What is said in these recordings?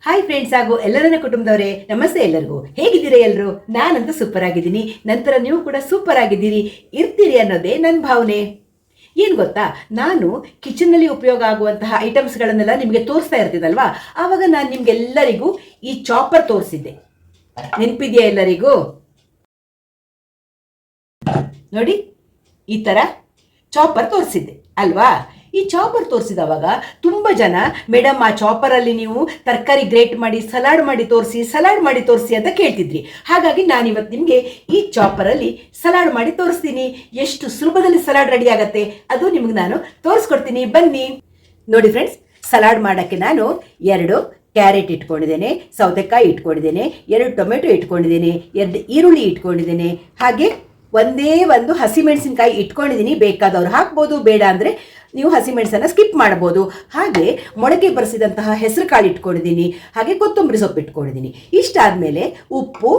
Hi friends ಹಾಗೂ ಎಲ್ಲರನ್ನ ಕುಟುಂಬದವರೇ, ನಮಸ್ತೆ ಎಲ್ಲರಿಗೂ. ಹೇಗಿದ್ದೀರಾ ಎಲ್ಲರೂ? ನಾನಂತೂ ಸೂಪರ್ ಆಗಿದ್ದೀನಿ. ನಂತರ ನೀವು ಕೂಡ ಸೂಪರ್ ಆಗಿದ್ದೀರಿ, ಇರ್ತೀರಿ ಅನ್ನೋದೇ ನನ್ನ ಭಾವನೆ. ಏನು ಗೊತ್ತಾ, ನಾನು ಕಿಚನ್ನಲ್ಲಿ ಉಪಯೋಗ ಆಗುವಂತಹ ಐಟಮ್ಸ್ಗಳನ್ನೆಲ್ಲ ನಿಮಗೆ ತೋರಿಸ್ತಾ ಇರ್ತಿದ್ದಲ್ವಾ, ಆವಾಗ ನಾನು ನಿಮ್ಗೆಲ್ಲರಿಗೂ ಈ ಚಾಪರ್ ತೋರಿಸಿದ್ದೆ. ನೆನಪಿದೆಯಾ ಎಲ್ಲರಿಗೂ? ನೋಡಿ, ಈ ಥರ ಚಾಪರ್ ತೋರಿಸಿದ್ದೆ ಅಲ್ವಾ? ಈ ಚಾಪರ್ ತೋರಿಸಿದವಾಗ ತುಂಬ ಜನ, ಮೇಡಮ್ ಆ ಚಾಪರಲ್ಲಿ ನೀವು ತರಕಾರಿ ಗ್ರೇಟ್ ಮಾಡಿ ಸಲಾಡ್ ಮಾಡಿ ತೋರಿಸಿ ಅಂತ ಕೇಳ್ತಿದ್ರಿ. ಹಾಗಾಗಿ ನಾನಿವತ್ತು ನಿಮಗೆ ಈ ಚಾಪರಲ್ಲಿ ಸಲಾಡ್ ಮಾಡಿ ತೋರಿಸ್ತೀನಿ. ಎಷ್ಟು ಸುಲಭದಲ್ಲಿ ಸಲಾಡ್ ರೆಡಿ ಆಗುತ್ತೆ ಅದು ನಿಮ್ಗೆ ನಾನು ತೋರಿಸ್ಕೊಡ್ತೀನಿ, ಬನ್ನಿ. ನೋಡಿ ಫ್ರೆಂಡ್ಸ್, ಸಲಾಡ್ ಮಾಡೋಕ್ಕೆ ನಾನು 2 ಕ್ಯಾರೆಟ್ ಇಟ್ಕೊಂಡಿದ್ದೇನೆ, ಸೌತೆಕಾಯಿ ಇಟ್ಕೊಂಡಿದ್ದೇನೆ, 2 ಟೊಮೆಟೊ ಇಟ್ಕೊಂಡಿದ್ದೇನೆ, 2 ಈರುಳ್ಳಿ ಇಟ್ಕೊಂಡಿದ್ದೇನೆ, ಹಾಗೆ ಒಂದೇ ಒಂದು ಹಸಿಮೆಣಸಿನಕಾಯಿ ಇಟ್ಕೊಂಡಿದ್ದೀನಿ. ಬೇಕಾದವ್ರು ಹಾಕ್ಬೋದು, ಬೇಡ ಅಂದರೆ ನೀವು ಹಸಿಮೆಣಸನ್ನು ಸ್ಕಿಪ್ ಮಾಡ್ಬೋದು. ಹಾಗೆ ಮೊಳಕೆ ಬರೆಸಿದಂತಹ ಹೆಸರು ಕಾಳು ಇಟ್ಕೊಂಡಿದ್ದೀನಿ, ಹಾಗೆ ಕೊತ್ತಂಬರಿ ಸೊಪ್ಪು ಇಟ್ಕೊಂಡಿದ್ದೀನಿ. ಇಷ್ಟಾದಮೇಲೆ ಉಪ್ಪು,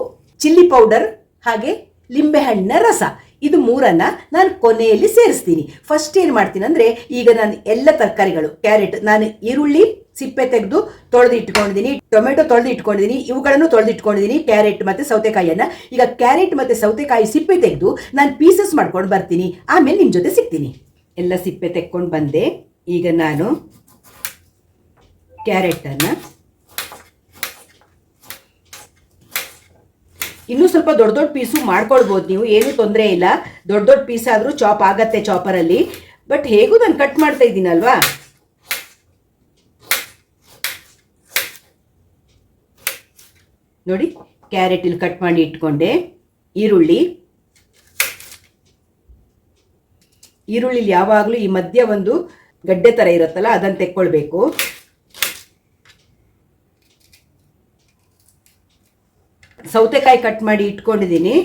ಚಿಲ್ಲಿ ಪೌಡರ್, ಹಾಗೆ ಲಿಂಬೆಹಣ್ಣಿನ ರಸ, ಇದು 3 ನಾನು ಕೊನೆಯಲ್ಲಿ ಸೇರಿಸ್ತೀನಿ. ಫಸ್ಟ್ ಏನು ಮಾಡ್ತೀನಿ ಅಂದರೆ, ಈಗ ನಾನು ಎಲ್ಲ ತರಕಾರಿಗಳು, ಕ್ಯಾರೆಟ್, ನಾನು ಈರುಳ್ಳಿ ಸಿಪ್ಪೆ ತೆಗೆದು ತೊಳೆದು ಇಟ್ಕೊಂಡಿದ್ದೀನಿ, ಟೊಮೆಟೊ ತೊಳೆದು ಇಟ್ಕೊಂಡಿದ್ದೀನಿ, ಇವುಗಳನ್ನು ತೊಳೆದು ಇಟ್ಕೊಂಡಿದ್ದೀನಿ, ಕ್ಯಾರೆಟ್ ಮತ್ತು ಸೌತೆಕಾಯಿಯನ್ನು. ಈಗ ಕ್ಯಾರೆಟ್ ಮತ್ತು ಸೌತೆಕಾಯಿ ಸಿಪ್ಪೆ ತೆಗೆದು ನಾನು ಪೀಸಸ್ ಮಾಡ್ಕೊಂಡು ಬರ್ತೀನಿ, ಆಮೇಲೆ ನಿಮ್ಮ ಜೊತೆ ಸಿಗ್ತೀನಿ. ಎಲ್ಲ ಸಿಪ್ಪೆ ತೆಕ್ಕೊಂಡು ಬಂದೆ. ಈಗ ನಾನು ಕ್ಯಾರೆಟನ್ನು ಇನ್ನೂ ಸ್ವಲ್ಪ ದೊಡ್ಡ ದೊಡ್ಡ ಪೀಸು ಮಾಡ್ಕೊಳ್ಬೋದು ನೀವು, ಏನೂ ತೊಂದರೆ ಇಲ್ಲ. ದೊಡ್ಡ ದೊಡ್ಡ ಪೀಸ್ ಆದರೂ ಚಾಪ್ ಆಗತ್ತೆ ಚಾಪರಲ್ಲಿ. ಬಟ್ ಹೇಗೂ ನಾನು ಕಟ್ ಮಾಡ್ತಾ ಇದ್ದೀನಲ್ವಾ, ನೋಡಿ ಕ್ಯಾರೆಟ್ ಇಲ್ಲಿ ಕಟ್ ಮಾಡಿ ಇಟ್ಕೊಂಡೆ. ಈರುಳ್ಳಿ ಯಾವಾಗಲೂ ಈ ಮಧ್ಯ ಒಂದು ಗಡ್ಡೆ ಥರ ಇರುತ್ತಲ್ಲ, ಅದನ್ನು ತೆಕ್ಕೊಳ್ಬೇಕು. ಸೌತೆಕಾಯಿ ಕಟ್ ಮಾಡಿ ಇಟ್ಕೊಂಡಿದ್ದೀನಿ.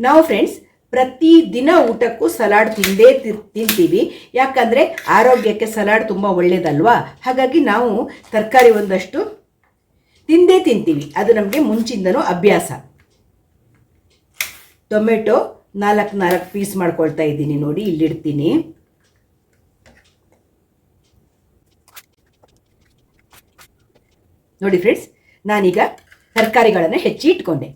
ನಾವು ಫ್ರೆಂಡ್ಸ್ ಪ್ರತಿದಿನ ಊಟಕ್ಕೂ ಸಲಾಡ್ ತಿಂತೀವಿ. ಯಾಕಂದರೆ ಆರೋಗ್ಯಕ್ಕೆ ಸಲಾಡ್ ತುಂಬ ಒಳ್ಳೆಯದಲ್ವಾ. ಹಾಗಾಗಿ ನಾವು ತರಕಾರಿ ಒಂದಷ್ಟು ತಿಂತೀವಿ, ಅದು ನಮಗೆ ಮುಂಚಿಂದನೂ ಅಭ್ಯಾಸ. ಟೊಮೆಟೊ 4 ಪೀಸ್ ಮಾಡ್ಕೊಳ್ತಾ ಇದ್ದೀನಿ. ನೋಡಿ, ಇಲ್ಲಿಡ್ತೀನಿ. ನೋಡಿ ಫ್ರೆಂಡ್ಸ್, ನಾನೀಗ ತರಕಾರಿಗಳನ್ನು ಹೆಚ್ಚಿ ಇಟ್ಕೊಂಡೆ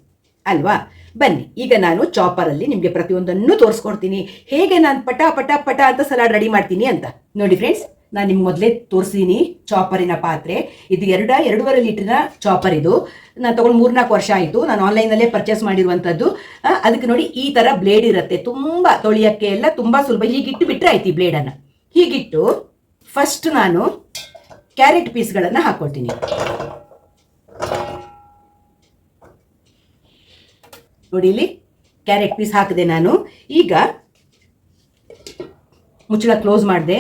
ಅಲ್ವಾ. ಬನ್ನಿ, ಈಗ ನಾನು ಚಾಪರಲ್ಲಿ ನಿಮಗೆ ಪ್ರತಿಯೊಂದನ್ನು ತೋರಿಸ್ಕೊಡ್ತೀನಿ, ಹೇಗೆ ನಾನು ಪಟ ಪಟ ಪಟ ಅಂತ ಸಲಾಡ್ ರೆಡಿ ಮಾಡ್ತೀನಿ ಅಂತ. ನೋಡಿ ಫ್ರೆಂಡ್ಸ್, ನಾನು ನಿಮ್ಗೆ ಮೊದಲೇ ತೋರಿಸಿದ್ದೀನಿ ಚಾಪರಿನ ಪಾತ್ರೆ. ಇದು 2.5 ಲೀಟ್ರಿನ ಚಾಪರ್. ಇದು ನಾನು ತೊಗೊಂಡು 3-4 ವರ್ಷ ಆಯಿತು. ನಾನು ಆನ್ಲೈನಲ್ಲೇ ಪರ್ಚೇಸ್ ಮಾಡಿರುವಂಥದ್ದು. ಅದಕ್ಕೆ ನೋಡಿ, ಈ ಥರ ಬ್ಲೇಡ್ ಇರುತ್ತೆ, ತುಂಬ ತೊಳಿಯೋಕ್ಕೆ ಎಲ್ಲ ತುಂಬ ಸುಲಭ. ಹೀಗಿಟ್ಟು ಬಿಟ್ಟರೆ ಆಯ್ತು. ಈ ಬ್ಲೇಡನ್ನು ಹೀಗಿಟ್ಟು ಫಸ್ಟ್ ನಾನು ಕ್ಯಾರೆಟ್ ಪೀಸ್ಗಳನ್ನು ಹಾಕ್ಕೊಳ್ತೀನಿ. ನೋಡಿ, ಇಲ್ಲಿ ಕ್ಯಾರೆಟ್ ಪೀಸ್ ಹಾಕಿದೆ ನಾನು. ಈಗ ಮುಚ್ಚಳ ಕ್ಲೋಸ್ ಮಾಡಿದೆ.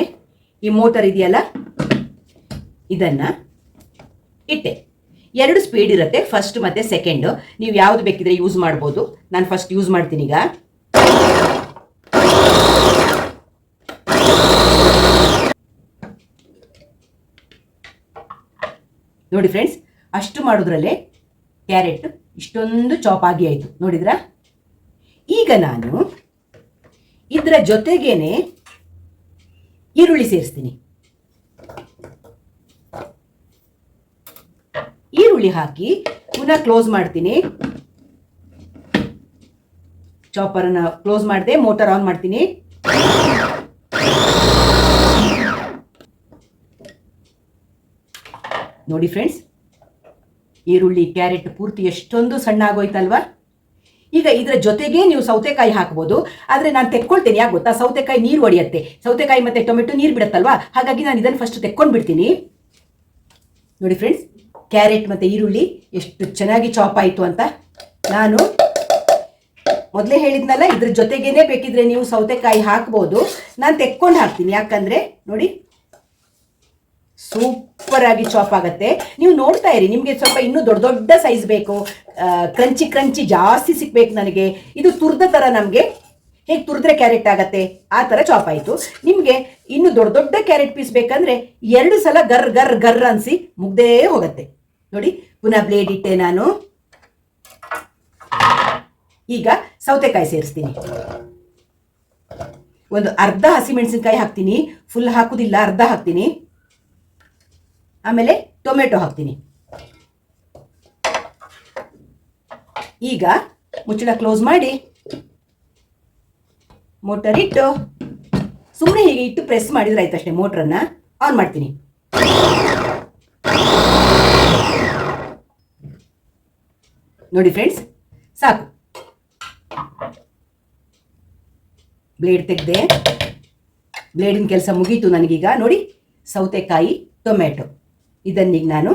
ಈ ಮೋಟರ್ ಇದೆಯಲ್ಲ, ಇದನ್ನು ಇಟ್ಟೆ. 2 ಸ್ಪೀಡ್ ಇರುತ್ತೆ, ಫಸ್ಟ್ ಮತ್ತು ಸೆಕೆಂಡ್. ನೀವು ಯಾವುದು ಬೇಕಿದ್ರೆ ಯೂಸ್ ಮಾಡ್ಬೋದು. ನಾನು ಫಸ್ಟ್ ಯೂಸ್ ಮಾಡ್ತೀನಿ. ಈಗ ನೋಡಿ ಫ್ರೆಂಡ್ಸ್, ಅಷ್ಟು ಮಾಡೋದ್ರಲ್ಲೇ ಕ್ಯಾರೆಟ್ ಇಷ್ಟೊಂದು ಚಾಪ್ ಆಗಿ ಆಯಿತು, ನೋಡಿದ್ರಾ? ಈಗ ನಾನು ಇದರ ಜೊತೆಗೇನೆ ಈರುಳ್ಳಿ ಸೇರಿಸ್ತೀನಿ. ಈರುಳ್ಳಿ ಹಾಕಿ ಪುನಃ ಕ್ಲೋಸ್ ಮಾಡ್ತೀನಿ. ಚಾಪರನ್ನು ಕ್ಲೋಸ್ ಮಾಡಿದೆ, ಮೋಟರ್ ಆನ್ ಮಾಡ್ತೀನಿ. ನೋಡಿ ಫ್ರೆಂಡ್ಸ್, ಈರುಳ್ಳಿ ಕ್ಯಾರೆಟ್ ಪೂರ್ತಿ ಎಷ್ಟೊಂದು ಸಣ್ಣ ಆಗೋಯ್ತಲ್ವಾ. ಈಗ ಇದರ ಜೊತೆಗೆ ನೀವು ಸೌತೆಕಾಯಿ ಹಾಕ್ಬೋದು, ಆದರೆ ನಾನು ತೆಕ್ಕೊಳ್ತೀನಿ. ಯಾಕೆ ಗೊತ್ತಾ, ಸೌತೆಕಾಯಿ ನೀರು ಹೊಡೆಯುತ್ತೆ, ಸೌತೆಕಾಯಿ ಮತ್ತು ಟೊಮೆಟೊ ನೀರು ಬಿಡುತ್ತಲ್ವಾ. ಹಾಗಾಗಿ ನಾನು ಇದನ್ನು ಫಸ್ಟ್ ತೆಕ್ಕೊಂಡು ಬಿಡ್ತೀನಿ. ನೋಡಿ ಫ್ರೆಂಡ್ಸ್, ಕ್ಯಾರೆಟ್ ಮತ್ತು ಈರುಳ್ಳಿ ಎಷ್ಟು ಚೆನ್ನಾಗಿ ಚಾಪ್ ಆಯಿತು ಅಂತ. ನಾನು ಮೊದಲೇ ಹೇಳಿದ್ನಲ್ಲ, ಇದ್ರ ಜೊತೆಗೇನೆ ಬೇಕಿದ್ರೆ ನೀವು ಸೌತೆಕಾಯಿ ಹಾಕ್ಬೋದು. ನಾನು ತೆಕ್ಕೊಂಡು ಹಾಕ್ತೀನಿ, ಯಾಕಂದರೆ ನೋಡಿ ಸೂಪರ್ ಆಗಿ ಚಾಪ್ ಆಗುತ್ತೆ. ನೀವು ನೋಡ್ತಾ ಇರಿ, ನಿಮಗೆ ಸ್ವಲ್ಪ ಇನ್ನೂ ದೊಡ್ಡ ದೊಡ್ಡ ಸೈಜ್ ಬೇಕು, ಕ್ರಂಚಿ ಜಾಸ್ತಿ ಸಿಕ್ಬೇಕು ನನಗೆ. ಇದು ತುರ್ದ ಥರ, ನಮಗೆ ಹೇಗೆ ತುರಿದ್ರೆ ಕ್ಯಾರೆಟ್ ಆಗತ್ತೆ ಆ ಥರ ಚಾಪ್ ಆಯಿತು. ನಿಮಗೆ ಇನ್ನೂ ದೊಡ್ಡ ದೊಡ್ಡ ಕ್ಯಾರೆಟ್ ಪೀಸ್ ಬೇಕಂದರೆ 2 ಸಲ ಗರ್ ಅನಿಸಿ ಮುಗ್ದೇ ಹೋಗುತ್ತೆ. ನೋಡಿ, ಪುನಃ ಬ್ಲೇಡ್ ಇಟ್ಟೆ ನಾನು. ಈಗ ಸೌತೆಕಾಯಿ ಸೇರಿಸ್ತೀನಿ. ಒಂದು ಅರ್ಧ ಹಸಿಮೆಣಸಿನಕಾಯಿ ಹಾಕ್ತೀನಿ, ಫುಲ್ ಹಾಕುದಿಲ್ಲ, ಅರ್ಧ ಹಾಕ್ತೀನಿ. ಆಮೇಲೆ ಟೊಮೆಟೊ ಹಾಕ್ತೀನಿ. ಈಗ ಮುಚ್ಚಳ ಕ್ಲೋಸ್ ಮಾಡಿ ಮೋಟರ್ ಇಟ್ಟು ಸುಮ್ಮನೆ ಹೀಗೆ ಇಟ್ಟು ಪ್ರೆಸ್ ಮಾಡಿದ್ರೆ ಆಯ್ತಷ್ಟೇ. ಮೋಟ್ರನ್ನ ಆನ್ ಮಾಡ್ತೀನಿ. ನೋಡಿ ಫ್ರೆಂಡ್ಸ್, ಸಾಕು. ಬ್ಲೇಡ್ ತೆಗೆದೆ. ಬ್ಲೇಡಿನ ಕೆಲಸ ಮುಗೀತು ನನಗೀಗ. ನೋಡಿ, ಸೌತೆಕಾಯಿ, ಟೊಮೆಟೊ ಇದನ್ನೀಗ ನಾನು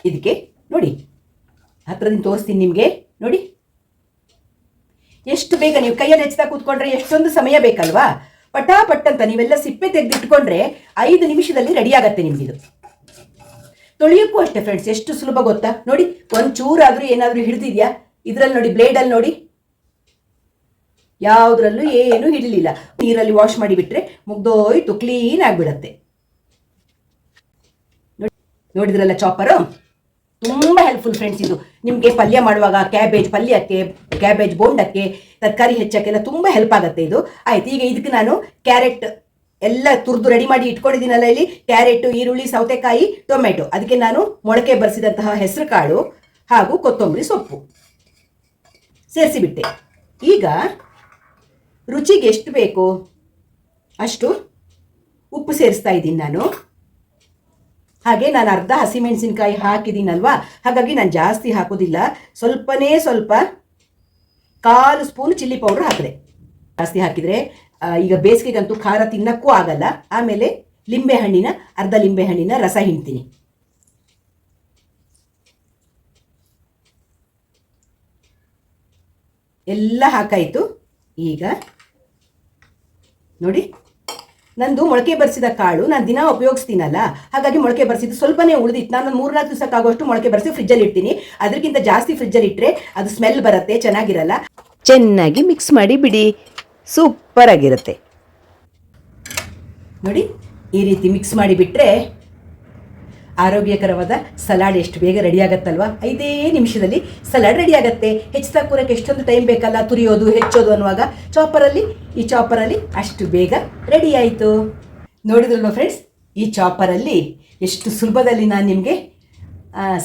ಇದಕ್ಕೆ ನೋಡಿ ಹತ್ರದಿಂದ ತೋರಿಸ್ತೀನಿ ನಿಮಗೆ. ನೋಡಿ ಎಷ್ಟು ಬೇಗ, ನೀವು ಕೈಯಲ್ಲಿ ಹೆಚ್ಚುತ್ತಾ ಕೂತ್ಕೊಂಡ್ರೆ ಎಷ್ಟೊಂದು ಸಮಯ ಬೇಕಲ್ವಾ. ಪಟಾಪಟ್ ಅಂತ ನೀವೆಲ್ಲ ಸಿಪ್ಪೆ ತೆಗೆದಿಟ್ಕೊಂಡ್ರೆ 5 ನಿಮಿಷದಲ್ಲಿ ರೆಡಿ ಆಗತ್ತೆ ನಿಮಗಿದು. ತೊಳೆಯೋಕ್ಕೂ ಅಷ್ಟೇ ಫ್ರೆಂಡ್ಸ್, ಎಷ್ಟು ಸುಲಭ ಗೊತ್ತಾ. ನೋಡಿ, ಒಂಚೂರಾದರೂ ಏನಾದರೂ ಹಿಡಿದಿದ್ಯಾ ಇದರಲ್ಲಿ? ನೋಡಿ, ಬ್ಲೇಡಲ್ಲಿ ನೋಡಿ, ಯಾವುದ್ರಲ್ಲೂ ಏನು ಹಿಡಲಿಲ್ಲ. ನೀರಲ್ಲಿ ವಾಶ್ ಮಾಡಿಬಿಟ್ರೆ ಮುಗ್ದೋಯ್ತು, ಕ್ಲೀನ್ ಆಗಿಬಿಡತ್ತೆ. ನೋಡಿದ್ರಲ್ಲ ಚಾಪರು, ತುಂಬ ಹೆಲ್ಪ್ಫುಲ್ ಫ್ರೆಂಡ್ಸ್. ಇದು ನಿಮಗೆ ಪಲ್ಯ ಮಾಡುವಾಗ ಕ್ಯಾಬೇಜ್ ಪಲ್ಯಕ್ಕೆ, ಕ್ಯಾಬೇಜ್ ಬೋಂಡಕ್ಕೆ, ತರಕಾರಿ ಹೆಚ್ಚಕ್ಕೆಲ್ಲ ತುಂಬ ಹೆಲ್ಪ್ ಆಗುತ್ತೆ ಇದು. ಆಯ್ತು, ಈಗ ಇದಕ್ಕೆ ನಾನು ಕ್ಯಾರೆಟ್ ಎಲ್ಲ ತುರಿದು ರೆಡಿ ಮಾಡಿ ಇಟ್ಕೊಂಡಿದ್ದೀನಲ್ಲ ಇಲ್ಲಿ, ಕ್ಯಾರೆಟ್, ಈರುಳ್ಳಿ, ಸೌತೆಕಾಯಿ, ಟೊಮೆಟೊ, ಅದಕ್ಕೆ ನಾನು ಮೊಳಕೆ ಬರೆಸಿದಂತಹ ಹೆಸರು ಕಾಳು ಹಾಗೂ ಕೊತ್ತಂಬರಿ ಸೊಪ್ಪು ಸೇರಿಸಿಬಿಟ್ಟೆ. ಈಗ ರುಚಿಗೆ ಎಷ್ಟು ಬೇಕು ಅಷ್ಟು ಉಪ್ಪು ಸೇರಿಸ್ತಾ ಇದ್ದೀನಿ ನಾನು. ಹಾಗೆ ನಾನು ಅರ್ಧ ಹಸಿಮೆಣಸಿನ್ಕಾಯಿ ಹಾಕಿದ್ದೀನಲ್ವಾ, ಹಾಗಾಗಿ ನಾನು ಜಾಸ್ತಿ ಹಾಕೋದಿಲ್ಲ. ಸ್ವಲ್ಪನೇ ಸ್ವಲ್ಪ 1/4 ಸ್ಪೂನ್ ಚಿಲ್ಲಿ ಪೌಡರ್ ಹಾಕಿದೆ. ಜಾಸ್ತಿ ಹಾಕಿದರೆ ಈಗ ಬೇಸಿಗೆಗಂತೂ ಖಾರ ತಿನ್ನಕ್ಕೂ ಆಗಲ್ಲ. ಆಮೇಲೆ ಅರ್ಧ ಲಿಂಬೆ ಹಣ್ಣಿನ ರಸ ಹಿಂಡ್ತೀನಿ. ಎಲ್ಲ ಹಾಕಾಯಿತು. ಈಗ ನೋಡಿ, ನಂದು ಮೊಳಕೆ ಬರೆಸಿದ ಕಾಳು ನಾನು ದಿನ ಉಪಯೋಗಿಸ್ತೀನಲ್ಲ, ಹಾಗಾಗಿ ಮೊಳಕೆ ಬರೆಸಿದ್ದು ಸ್ವಲ್ಪನೇ ಉಳಿದಿತ್ತು. ನಾನು 3-4 ದಿವಸಕ್ಕಾಗುವಷ್ಟು ಮೊಳಕೆ ಬರೆಸಿ ಫ್ರಿಜ್ಜಲ್ಲಿ ಇಡ್ತೀನಿ. ಅದಕ್ಕಿಂತ ಜಾಸ್ತಿ ಫ್ರಿಜ್ಜಲ್ಲಿ ಇಟ್ಟರೆ ಅದು ಸ್ಮೆಲ್ ಬರುತ್ತೆ, ಚೆನ್ನಾಗಿರಲ್ಲ. ಚೆನ್ನಾಗಿ ಮಿಕ್ಸ್ ಮಾಡಿ ಬಿಡಿ, ಸೂಪರ್ ಆಗಿರುತ್ತೆ. ನೋಡಿ, ಈ ರೀತಿ ಮಿಕ್ಸ್ ಮಾಡಿಬಿಟ್ರೆ ಆರೋಗ್ಯಕರವಾದ ಸಲಾಡ್ ಎಷ್ಟು ಬೇಗ ರೆಡಿ ಆಗುತ್ತಲ್ವಾ. 5 ನಿಮಿಷದಲ್ಲಿ ಸಲಾಡ್ ರೆಡಿ ಆಗುತ್ತೆ. ಹೆಚ್ಚುತ್ತಾ ಕೂರಕ್ಕೆ ಎಷ್ಟೊಂದು ಟೈಮ್ ಬೇಕಲ್ಲ, ತುರಿಯೋದು ಹೆಚ್ಚೋದು ಅನ್ನುವಾಗ ಈ ಚಾಪರಲ್ಲಿ ಅಷ್ಟು ಬೇಗ ರೆಡಿ ಆಯಿತು. ನೋಡಿದ್ರಲ್ವ ಫ್ರೆಂಡ್ಸ್, ಈ ಚಾಪರಲ್ಲಿ ಎಷ್ಟು ಸುಲಭದಲ್ಲಿ ನಾನು ನಿಮಗೆ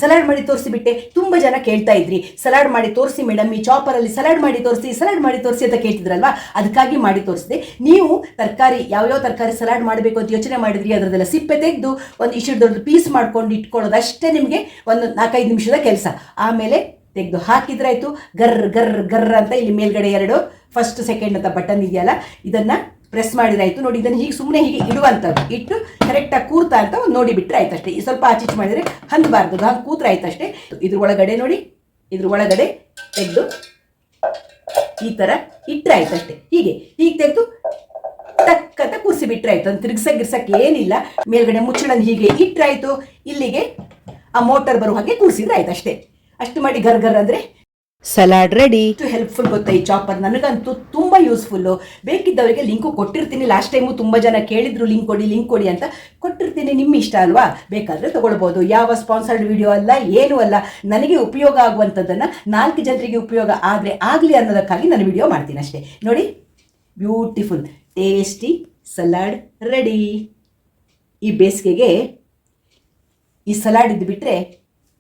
ಸಲಾಡ್ ಮಾಡಿ ತೋರಿಸಿಬಿಟ್ಟೆ. ತುಂಬ ಜನ ಕೇಳ್ತಾ ಇದ್ರಿ, ಸಲಾಡ್ ಮಾಡಿ ತೋರಿಸಿ ಮೇಡಮ್, ಈ ಚಾಪರಲ್ಲಿ ಸಲಾಡ್ ಮಾಡಿ ತೋರಿಸಿ ಅಂತ ಕೇಳ್ತಿದ್ರಲ್ವಾ, ಅದಕ್ಕಾಗಿ ಮಾಡಿ ತೋರಿಸಿದೆ. ನೀವು ತರಕಾರಿ ಯಾವ್ಯಾವ ತರಕಾರಿ ಸಲಾಡ್ ಮಾಡಬೇಕು ಅಂತ ಯೋಚನೆ ಮಾಡಿದ್ರಿ, ಅದರದೆಲ್ಲ ಸಿಪ್ಪೆ ತೆಗೆದು ಒಂದು ಇಷ್ಟು ದೊಡ್ಡ ಪೀಸ್ ಮಾಡ್ಕೊಂಡು ಇಟ್ಕೊಳ್ಳೋದು ಅಷ್ಟೇ ನಿಮಗೆ ಒಂದು 4-5 ನಿಮಿಷದ ಕೆಲಸ. ಆಮೇಲೆ ತೆಗೆದು ಹಾಕಿದ್ರಾಯ್ತು. ಗರ್ರ ಅಂತ ಇಲ್ಲಿ ಮೇಲ್ಗಡೆ 2 ಫಸ್ಟ್ ಸೆಕೆಂಡ್ ಅಂತ ಬಟನ್ ಇದೆಯಲ್ಲ, ಇದನ್ನು ಪ್ರೆಸ್ ಮಾಡಿದ್ರಾಯ್ತು. ನೋಡಿ, ಇದನ್ನು ಹೀಗೆ ಸುಮ್ಮನೆ ಹೀಗೆ ಇಡುವಂಥದ್ದು, ಇಟ್ಟು ಕರೆಕ್ಟಾಗಿ ಕೂರ್ತಾ ಅಂತ ಒಂದು ನೋಡಿಬಿಟ್ರೆ ಆಯ್ತಷ್ಟೇ. ಈ ಸ್ವಲ್ಪ ಆಚೀಚೆ ಮಾಡಿದರೆ ಹಂದಬಾರ್ದು, ಹಾಗೆ ಕೂತ್ರೆ ಆಯ್ತಷ್ಟೇ. ಇದ್ರ ಒಳಗಡೆ ನೋಡಿ, ಇದ್ರ ಒಳಗಡೆ ತೆಗೆದು ಈ ಥರ ಇಟ್ಟರೆ ಆಯ್ತಷ್ಟೇ. ಹೀಗೆ ತೆಗೆದು ಟಕ್ಕಂತ ಕೂರಿಸಿ ಬಿಟ್ರೆ ಆಯ್ತು. ಒಂದು ತಿರ್ಗಿಸಕ್ಕೆ ಏನಿಲ್ಲ. ಮೇಲ್ಗಡೆ ಮುಚ್ಚಳನ ಹೀಗೆ ಇಟ್ಟರಾಯ್ತು. ಇಲ್ಲಿಗೆ ಆ ಮೋಟರ್ ಬರುವ ಹಾಗೆ ಕೂರಿಸಿದ್ರೆ ಆಯ್ತು ಅಷ್ಟೇ. ಅಷ್ಟು ಮಾಡಿ ಗರ್ ಅಂದರೆ ಸಲಾಡ್ ರೆಡಿ. ಹೆಲ್ಪ್ಫುಲ್ ಗೊತ್ತಾ ಈ ಚಾಪರ್? ನನಗಂತೂ ತುಂಬ ಯೂಸ್ಫುಲ್ಲು. ಬೇಕಿದ್ದವರಿಗೆ ಲಿಂಕು ಕೊಟ್ಟಿರ್ತೀನಿ. ಲಾಸ್ಟ್ ಟೈಮು ತುಂಬ ಜನ ಕೇಳಿದ್ರು ಲಿಂಕ್ ಕೊಡಿ ಅಂತ. ಕೊಟ್ಟಿರ್ತೀನಿ, ನಿಮ್ಮ ಇಷ್ಟ ಅಲ್ವಾ, ಬೇಕಾದರೆ ತೊಗೊಳ್ಬೋದು. ಯಾವ ಸ್ಪಾನ್ಸರ್ಡ್ ವಿಡಿಯೋ ಅಲ್ಲ, ಏನೂ ಅಲ್ಲ. ನನಗೆ ಉಪಯೋಗ ಆಗುವಂಥದ್ದನ್ನು 4 ಜನರಿಗೆ ಉಪಯೋಗ ಆಗಲಿ ಅನ್ನೋದಕ್ಕಾಗಿ ನಾನು ವಿಡಿಯೋ ಮಾಡ್ತೀನಿ ಅಷ್ಟೇ. ನೋಡಿ, ಬ್ಯೂಟಿಫುಲ್ ಟೇಸ್ಟಿ ಸಲಾಡ್ ರೆಡಿ. ಈ ಬೇಸಿಗೆಗೆ ಈ ಸಲಾಡ್ ಇದ್ದುಬಿಟ್ರೆ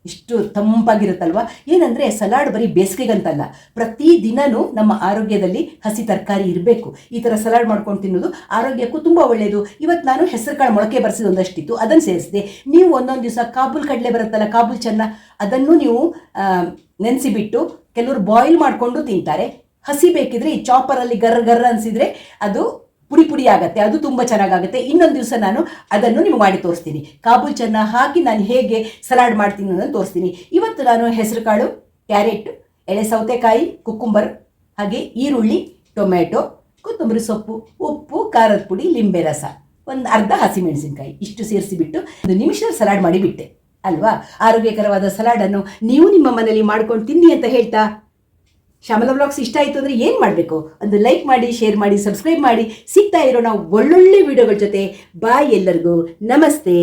ಇಷ್ಟು ತಂಪಾಗಿರುತ್ತಲ್ವ. ಏನಂದರೆ ಸಲಾಡ್ ಬರೀ ಬೇಸಿಗೆಗಂತಲ್ಲ, ಪ್ರತಿದಿನವೂ ನಮ್ಮ ಆರೋಗ್ಯದಲ್ಲಿ ಹಸಿ ತರಕಾರಿ ಇರಬೇಕು. ಈ ಥರ ಸಲಾಡ್ ಮಾಡ್ಕೊಂಡು ತಿನ್ನೋದು ಆರೋಗ್ಯಕ್ಕೂ ತುಂಬ ಒಳ್ಳೆಯದು. ಇವತ್ತು ನಾನು ಹೆಸರು ಕಾಳು ಮೊಳಕೆ ಬರೆಸಿದ ಒಂದಷ್ಟಿತ್ತು, ಅದನ್ನು ಸೇರಿಸಿದೆ. ನೀವು ಒಂದೊಂದು ದಿವಸ ಕಾಬೂಲ್ ಕಡಲೆ ಬರುತ್ತಲ್ಲ, ಕಾಬೂಲ್ ಚೆನ್ನ, ಅದನ್ನು ನೀವು ನೆನೆಸಿಬಿಟ್ಟು ಕೆಲವರು ಬಾಯ್ಲ್ ಮಾಡಿಕೊಂಡು ತಿಂತಾರೆ. ಹಸಿ ಬೇಕಿದ್ರೆ ಈ ಚಾಪರಲ್ಲಿ ಗರ್ರ ಅನಿಸಿದರೆ ಅದು ಪುಡಿ ಆಗುತ್ತೆ, ಅದು ತುಂಬ ಚೆನ್ನಾಗಾಗುತ್ತೆ. ಇನ್ನೊಂದು ದಿವಸ ನಾನು ಅದನ್ನು ನಿಮ್ಗೆ ಮಾಡಿ ತೋರಿಸ್ತೀನಿ. ಕಾಬೂಲ್ ಚೆನ್ನ ಹಾಕಿ ನಾನು ಹೇಗೆ ಸಲಾಡ್ ಮಾಡ್ತೀನಿ ಅನ್ನೋದನ್ನು ತೋರಿಸ್ತೀನಿ. ಇವತ್ತು ನಾನು ಹೆಸರು ಕಾಳು, ಕ್ಯಾರೆಟ್, ಎಳೆ ಸೌತೆಕಾಯಿ, ಕುಕ್ಕುಂಬರ್, ಹಾಗೆ ಈರುಳ್ಳಿ, ಟೊಮೆಟೊ, ಕೊತ್ತಂಬರಿ ಸೊಪ್ಪು, ಉಪ್ಪು, ಖಾರದ ಪುಡಿ, ಲಿಂಬೆ ರಸ, ಒಂದು ಅರ್ಧ ಹಸಿಮೆಣಸಿನ್ಕಾಯಿ ಇಷ್ಟು ಸೇರಿಸಿಬಿಟ್ಟು 1 ನಿಮಿಷದಲ್ಲಿ ಸಲಾಡ್ ಮಾಡಿಬಿಟ್ಟೆ ಅಲ್ವಾ. ಆರೋಗ್ಯಕರವಾದ ಸಲಾಡನ್ನು ನೀವು ನಿಮ್ಮ ಮನೆಯಲ್ಲಿ ಮಾಡ್ಕೊಂಡು ತಿನ್ನಿ ಅಂತ ಹೇಳ್ತಾ, ಶ್ಯಾಮಲಾ ವ್ಲಾಗ್ಸ್ ಇಷ್ಟ ಆಯಿತು ಅಂದರೆ ಏನು ಮಾಡಬೇಕು? ಒಂದು ಲೈಕ್ ಮಾಡಿ, ಶೇರ್ ಮಾಡಿ, ಸಬ್ಸ್ಕ್ರೈಬ್ ಮಾಡಿ. ಸಿಗ್ತಾ ಇರೋ ನಾವು ಒಳ್ಳೊಳ್ಳೆ ವಿಡಿಯೋಗಳ ಜೊತೆ. ಬಾಯ್, ಎಲ್ಲರಿಗೂ ನಮಸ್ತೆ.